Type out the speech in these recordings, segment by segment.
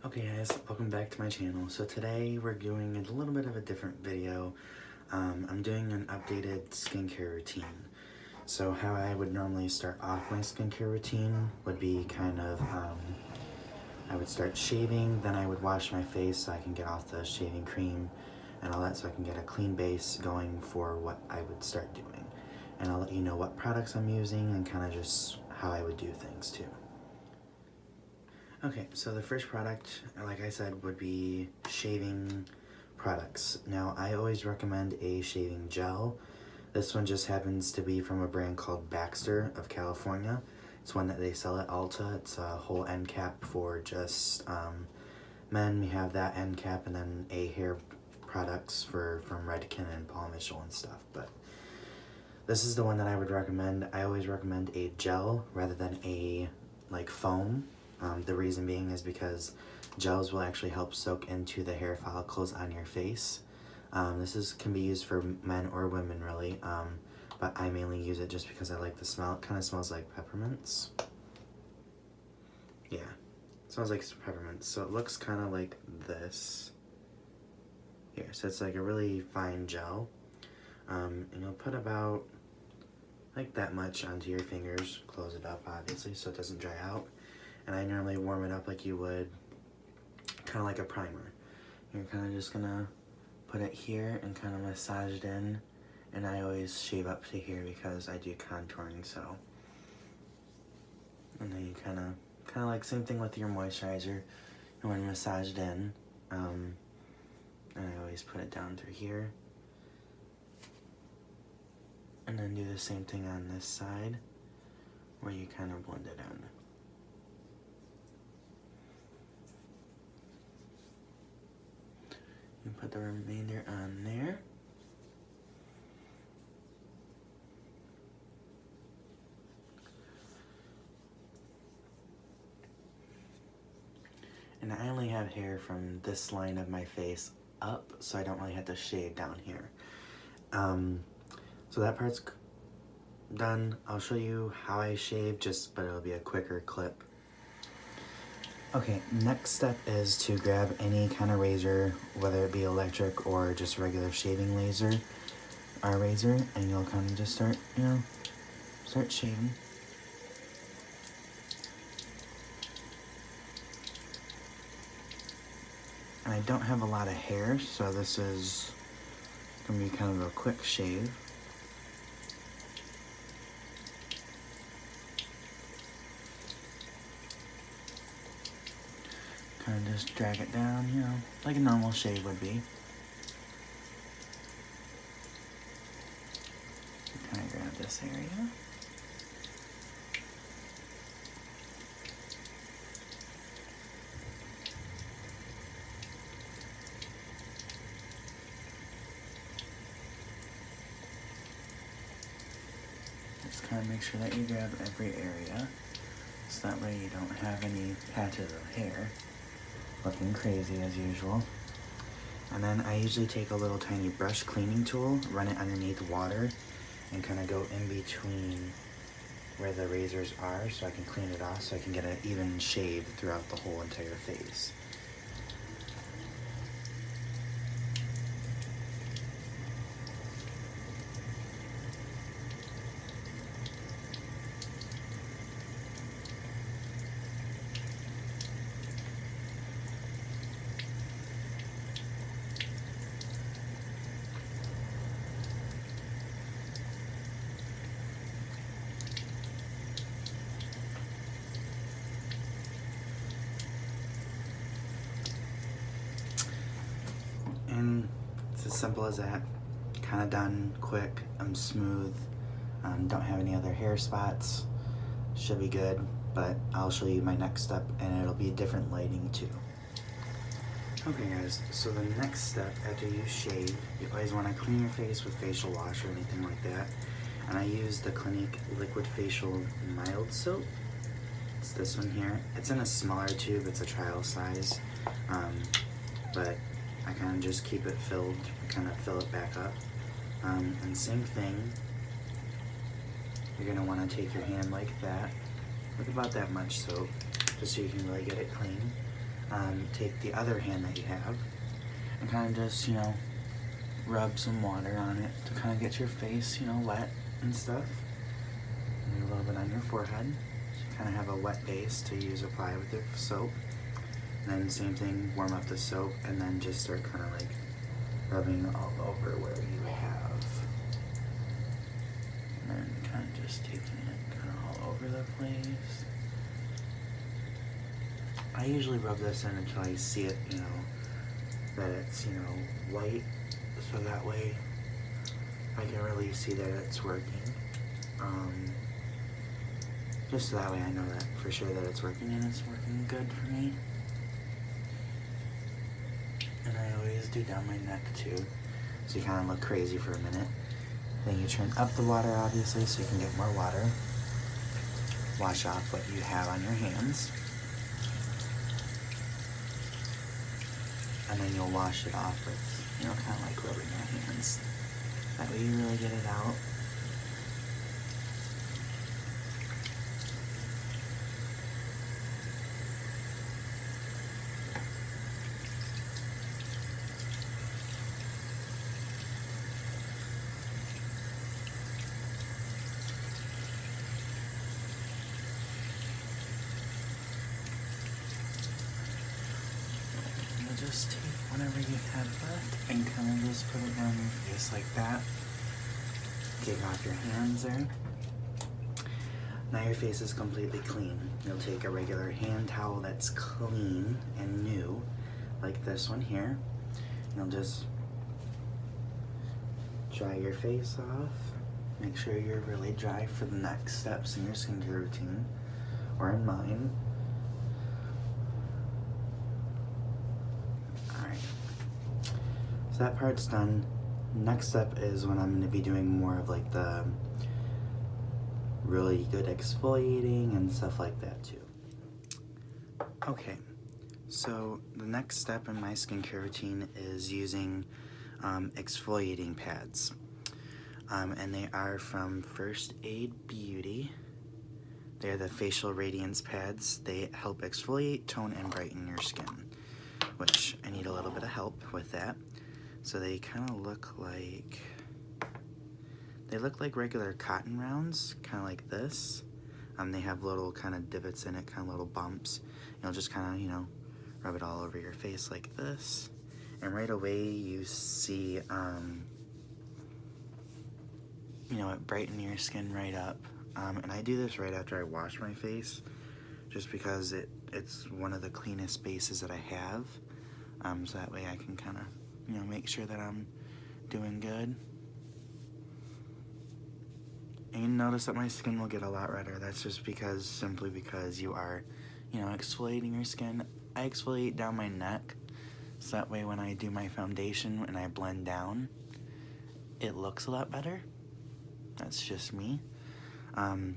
Okay guys, welcome back to my channel. So today we're doing a little bit of a different video. I'm doing an updated skincare routine. So how I would normally start off my skincare routine would be I would start shaving, then I would wash my face so I can get off the shaving cream and all that so I can get a clean base going for what I would start doing. And I'll let you know what products I'm using and kind of just how I would do things too. Okay, so the first product, like I said, would be shaving products. Now, I always recommend a shaving gel. This one just happens to be from a brand called Baxter of California. It's one that they sell at Ulta. It's a whole end cap for just men. We have that end cap and then a hair products from Redken and Paul Mitchell and stuff. But this is the one that I would recommend. I always recommend a gel rather than a foam. The reason being is because gels will actually help soak into the hair follicles on your face. This can be used for men or women really, but I mainly use it just because I like the smell. It kind of smells like peppermints. Yeah, it smells like peppermints. So it looks kind of like this. Here, so it's like a really fine gel. And you'll put about like that much onto your fingers. Close it up obviously so it doesn't dry out. And I normally warm it up like you would, kind of like a primer. You're kind of just gonna put it here and kind of massage it in. And I always shave up to here because I do contouring, so. And then you kind of like same thing with your moisturizer. You want to massage it in. And I always put it down through here. And then do the same thing on this side, where you kind of blend it in. You put the remainder on there. And I only have hair from this line of my face up, so I don't really have to shave down here. So that part's done. I'll show you how I shave, but it'll be a quicker clip. Okay, next step is to grab any kind of razor, whether it be electric or just regular shaving razor, and you'll kind of just start shaving. And I don't have a lot of hair, so this is gonna be kind of a quick shave. Kind of just drag it down, like a normal shave would be. Kind of grab this area. Just kind of make sure that you grab every area, so that way you don't have any patches of hair looking crazy as usual. And then I usually take a little tiny brush cleaning tool, run it underneath water, and kind of go in between where the razors are so I can clean it off so I can get an even shave throughout the whole entire face. And it's as simple as that. Kind of done, quick, I'm smooth, don't have any other hair spots, should be good, but I'll show you my next step and it'll be different lighting too. Okay guys, so the next step after you shave, you always want to clean your face with facial wash or anything like that. And I use the Clinique Liquid Facial Mild Soap. It's this one here. It's in a smaller tube, it's a trial size, but I kind of just keep it filled, kind of fill it back up. And same thing, you're going to want to take your hand like that, with about that much soap, just so you can really get it clean. take the other hand that you have and kind of just, you know, rub some water on it to kind of get your face, you know, wet and stuff. And a little bit on your forehead. So you kind of have a wet base to apply with your soap. And then same thing, warm up the soap and then just start kind of like rubbing all over where you have. And then kind of just taking it kind of all over the place. I usually rub this in until I see it, you know, that it's, you know, white, so that way I can really see that it's working. Just so that way I know that for sure that it's working and it's working good for me. And I always do down my neck too, so you kind of look crazy for a minute. Then you turn up the water obviously so you can get more water. Wash off what you have on your hands. And then you'll wash it off with, you know, kind of like rubbing your hands. That way you really get it out. Just take whatever you have left and kind of just put it down your face like that. Take off your hands there. Now your face is completely clean. You'll take a regular hand towel that's clean and new, like this one here. You'll just dry your face off. Make sure you're really dry for the next steps in your skincare routine, or in mine. So that part's done. Next step is when I'm going to be doing more of like the really good exfoliating and stuff like that too. Okay, so the next step in my skincare routine is using exfoliating pads. And they are from First Aid Beauty. They're the facial radiance pads. They help exfoliate, tone, and brighten your skin, which I need a little bit of help with that. So they kind of look like, regular cotton rounds, kind of like this. They have little kind of divots in it, kind of little bumps. You'll just kind of, you know, rub it all over your face like this. And right away you see, you know, it brighten your skin right up. And I do this right after I wash my face, just because it's one of the cleanest bases that I have. So that way I can kind of, you know, make sure that I'm doing good. And you notice that my skin will get a lot redder. That's just simply because you are, you know, exfoliating your skin. I exfoliate down my neck, so that way when I do my foundation and I blend down, it looks a lot better. That's just me. And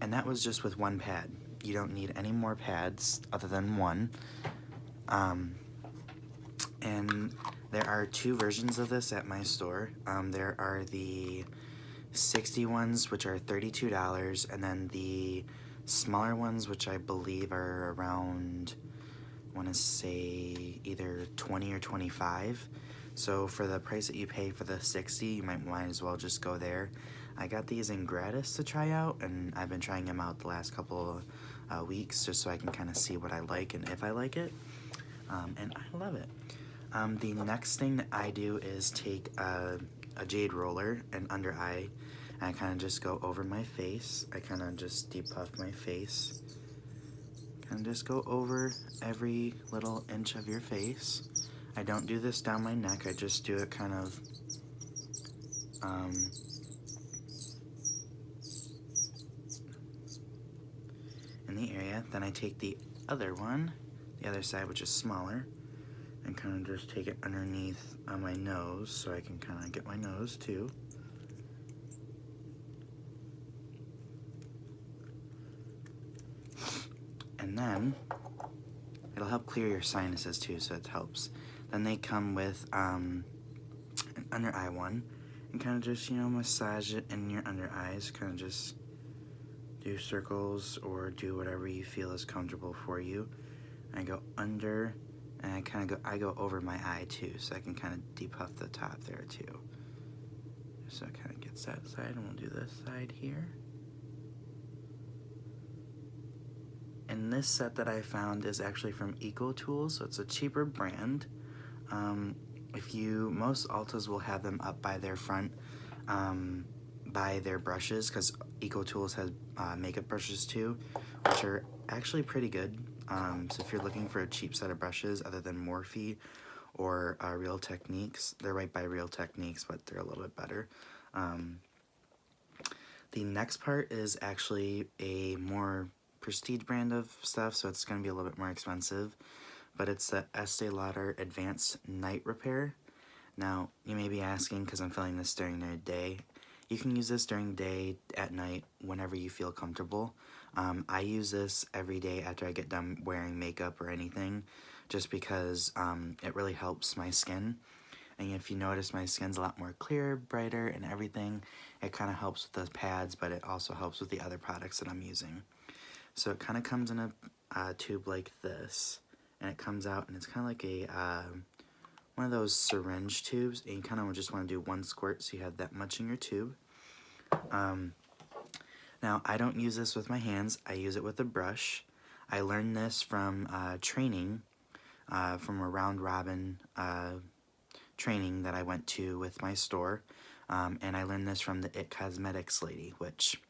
that was just with one pad. You don't need any more pads other than one. And there are two versions of this at my store. There are the 60 ones, which are $32, and then the smaller ones, which I believe are around, I want to say either 20 or 25. So for the price that you pay for the 60, you might as well just go there. I got these in gratis to try out, and I've been trying them out the last couple of weeks just so I can kind of see what I like and if I like it. And I love it. The next thing that I do is take a jade roller and under eye, and I kind of just go over my face. I kind of just depuff my face. Kind of just go over every little inch of your face. I don't do this down my neck, I just do it kind of in the area. Then I take the other one, the other side, which is smaller, and kind of just take it underneath on my nose so I can kind of get my nose too. And then it'll help clear your sinuses too, so it helps. Then they come with an under eye one, and kind of just, you know, massage it in your under eyes, kind of just do circles or do whatever you feel is comfortable for you. I go under, and I go over my eye too, so I can kind of depuff the top there too. So it kind of gets that side, and we'll do this side here. And this set that I found is actually from EcoTools, so it's a cheaper brand. Most Ultas will have them up by their front, by their brushes, because EcoTools has makeup brushes too, which are actually pretty good. So if you're looking for a cheap set of brushes other than Morphe or Real Techniques, they're right by Real Techniques, but they're a little bit better. The next part is actually a more prestige brand of stuff, so it's going to be a little bit more expensive, but it's the Estee Lauder Advanced Night Repair. Now, you may be asking, because I'm filming this during the day, you can use this during the day, at night, whenever you feel comfortable. I use this every day after I get done wearing makeup or anything, just because it really helps my skin. And if you notice, my skin's a lot more clear, brighter, and everything. It kind of helps with the pads, but it also helps with the other products that I'm using. So it kind of comes in a tube like this, and it comes out, and it's kind of like a one of those syringe tubes, and you kind of just want to do one squirt so you have that much in your tube. Now, I don't use this with my hands. I use it with a brush. I learned this from training, from a round robin training that I went to with my store, and I learned this from the It Cosmetics lady, which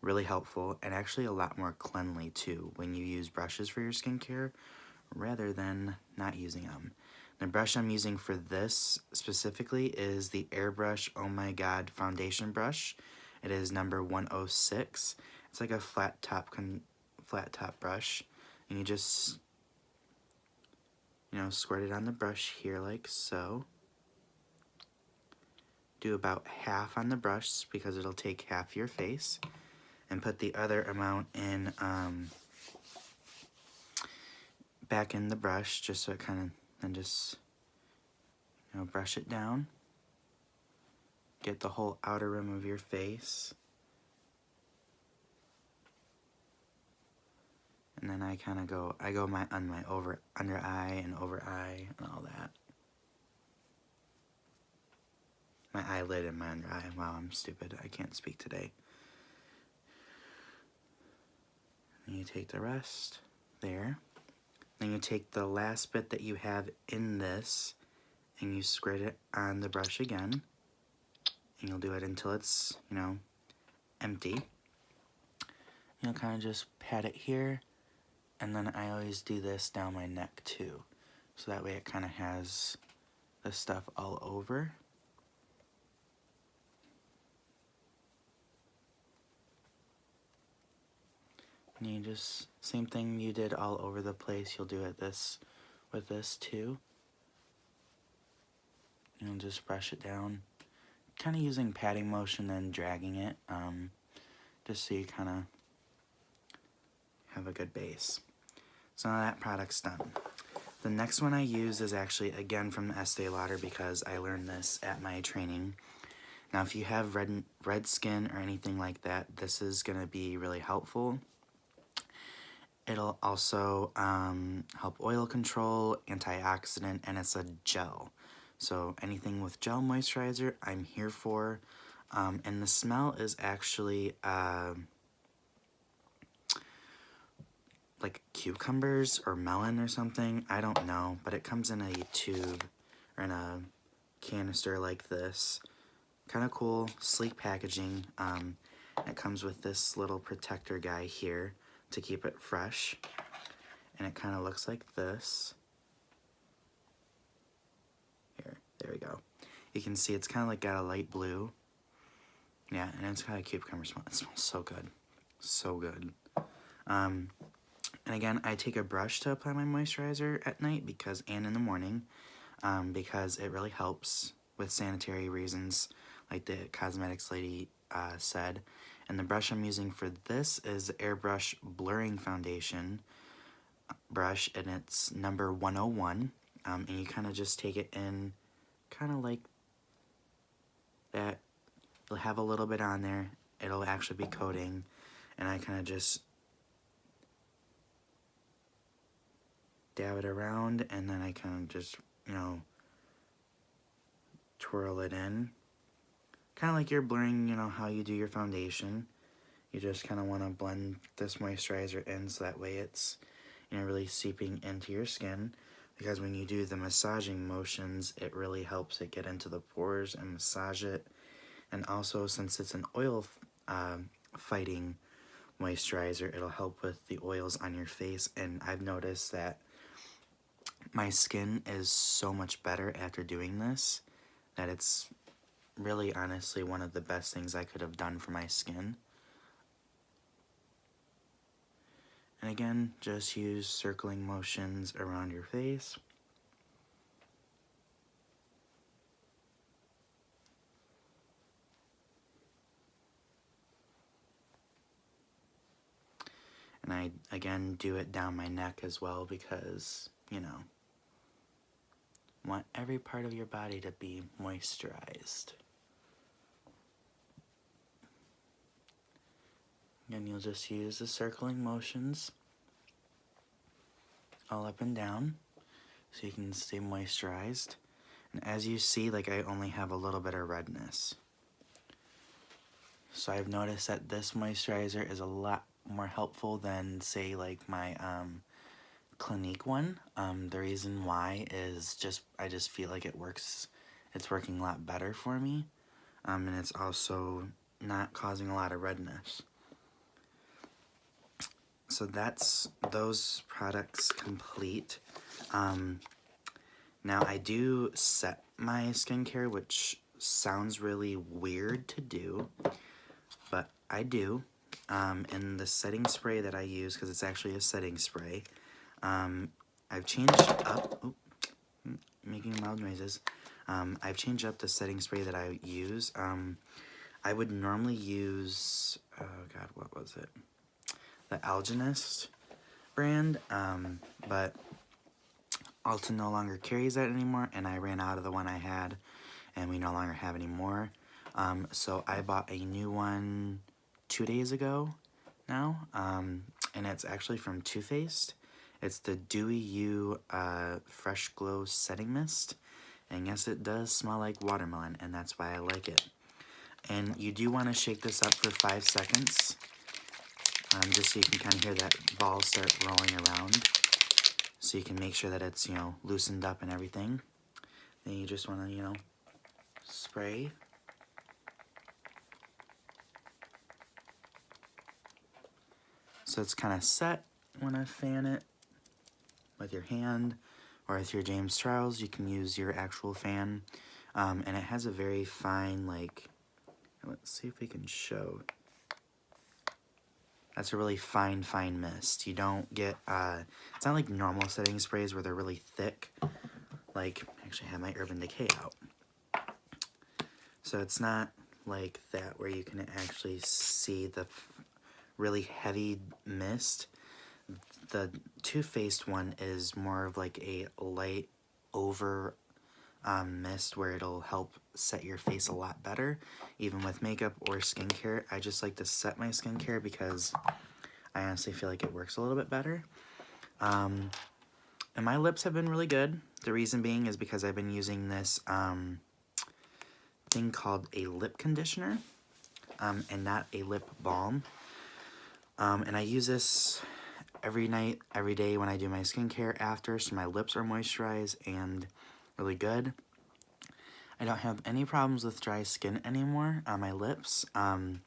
really helpful and actually a lot more cleanly too when you use brushes for your skincare rather than not using them. The brush I'm using for this specifically is the Airbrush Oh My God foundation brush. It is number 106. It's like a flat top brush, and you just squirt it on the brush here like so. Do about half on the brush because it'll take half your face, and put the other amount in back in the brush just so it kind of, and just brush it down. Get the whole outer rim of your face. And then I kind of go on my under eye and over eye and all that. My eyelid and my under eye. Wow, I'm stupid. I can't speak today. And you take the rest there. Then you take the last bit that you have in this and you squirt it on the brush again. And you'll do it until it's, empty. You'll kind of just pat it here. And then I always do this down my neck too. So that way it kind of has the stuff all over. And you just, same thing you did all over the place, you'll do it with this too. You'll just brush it down. Kind of using patting motion and dragging it, just so you kind of have a good base. So now that product's done. The next one I use is actually, again, from the Estee Lauder because I learned this at my training. Now, if you have red skin or anything like that, this is going to be really helpful. It'll also help oil control, antioxidant, and it's a gel. So anything with gel moisturizer, I'm here for. And the smell is actually like cucumbers or melon or something. I don't know, but it comes in a tube or in a canister like this. Kind of cool, sleek packaging. It comes with this little protector guy here to keep it fresh. And it kind of looks like this. Here, there we go. You can see it's kind of like got a light blue. Yeah, and it's got a cucumber smell. It smells so good. So good. And again, I take a brush to apply my moisturizer at night and in the morning because it really helps with sanitary reasons, like the cosmetics lady said. And the brush I'm using for this is the Airbrush Blurring Foundation brush, and it's number 101. And you kind of just take it in, kind of like that. You'll have a little bit on there. It'll actually be coating, and I kind of just dab it around, and then I kind of just, you know, twirl it in. Kind of like you're blurring, you know, how you do your foundation. You just kind of want to blend this moisturizer in so that way it's, you know, really seeping into your skin. Because when you do the massaging motions, it really helps it get into the pores and massage it. And also, since it's an oil fighting moisturizer, it'll help with the oils on your face. And I've noticed that my skin is so much better after doing this, that it's really honestly one of the best things I could have done for my skin. And again, just use circling motions around your face. And I, again, do it down my neck as well because, you know, want every part of your body to be moisturized. And you'll just use the circling motions all up and down so you can stay moisturized. And as you see, like, I only have a little bit of redness. So I've noticed that this moisturizer is a lot more helpful than, say, like my Clinique one. The reason why is I just feel like it's working a lot better for me. And it's also not causing a lot of redness. So that's those products complete. Now I do set my skincare, which sounds really weird to do, but I do. In the setting spray that I use, because it's actually a setting spray, I've changed up, making loud noises. I've changed up the setting spray that I use. I would normally use, oh god, what was it? The Algenist brand, but Ulta no longer carries that anymore, and I ran out of the one I had, and we no longer have any more. So I bought a new one 2 days ago now, and it's actually from Too Faced. It's the Dewy You Fresh Glow Setting Mist, and yes, it does smell like watermelon, and that's why I like it. And you do want to shake this up for 5 seconds, just so you can kind of hear that ball start rolling around, so you can make sure that it's, you know, loosened up and everything. Then you just want to, you know, spray. So it's kind of set. When I fan it with your hand, or with your James Charles, you can use your actual fan. And it has a very fine, like, let's see if we can show. That's a really fine mist. You don't get, it's not like normal setting sprays where they're really thick. Like, I actually have my Urban Decay out. So it's not like that where you can actually see the really heavy mist. The Too Faced one is more of like a light over mist where it'll help set your face a lot better, even with makeup or skincare. I just like to set my skincare because I honestly feel like it works a little bit better. And my lips have been really good. The reason being is because I've been using this thing called a lip conditioner, and not a lip balm. And I use this every night, every day when I do my skincare after, so my lips are moisturized and really good. I don't have any problems with dry skin anymore on my lips. And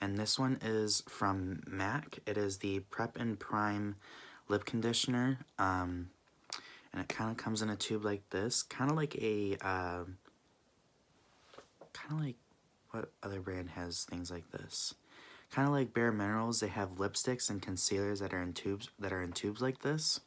this one is from MAC. It is the Prep and Prime lip conditioner. And it kind of comes in a tube like this, kind of like a, what other brand has things like this? Kind of like Bare Minerals, they have lipsticks and concealers that are in tubes like this.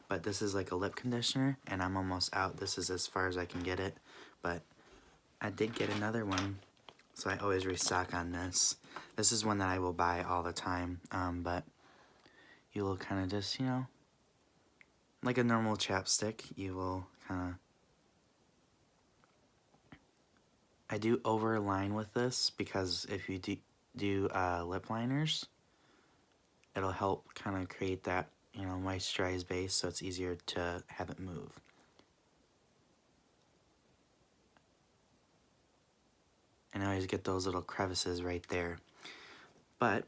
But this is like a lip conditioner, and I'm almost out. This is as far as I can get it, but I did get another one, so I always restock on this. This is one that I will buy all the time, but you will kind of just, you know, like a normal chapstick, you will kind of, I do overline with this because if you do lip liners, it'll help kind of create that, you know, moisturized base, so it's easier to have it move. And I always get those little crevices right there. But,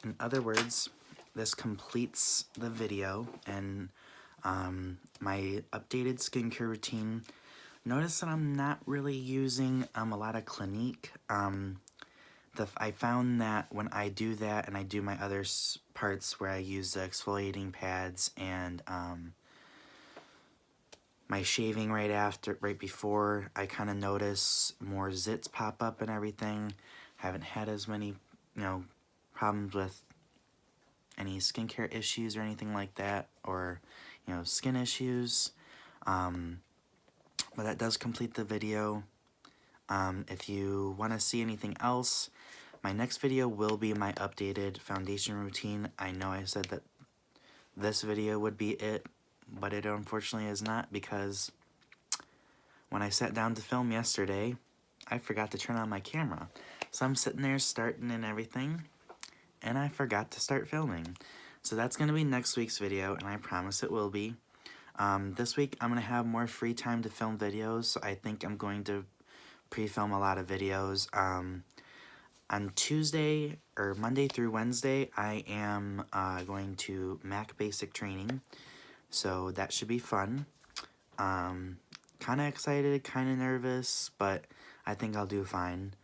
in other words, this completes the video and my updated skincare routine. Notice that I'm not really using a lot of Clinique. I found that when I do that and I do my other parts where I use the exfoliating pads and my shaving right before, I kind of notice more zits pop up and everything. Haven't had as many, you know, problems with any skincare issues or anything like that, or, you know, skin issues. But that does complete the video. If you want to see anything else, my next video will be my updated foundation routine. I know I said that this video would be it, but it unfortunately is not, because when I sat down to film yesterday, I forgot to turn on my camera. So I'm sitting there starting and everything, and I forgot to start filming. So that's going to be next week's video, and I promise it will be. This week I'm going to have more free time to film videos, so I think I'm going to pre-film a lot of videos. On Tuesday, or Monday through Wednesday, I am going to MAC basic training, so that should be fun. Kind of excited, kind of nervous, but I think I'll do fine.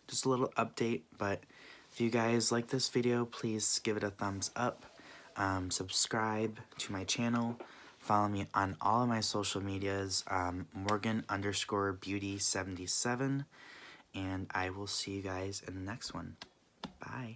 Just a little update, but if you guys like this video, please give it a thumbs up. Subscribe to my channel. Follow me on all of my social medias, Morgan_Beauty77. And I will see you guys in the next one. Bye.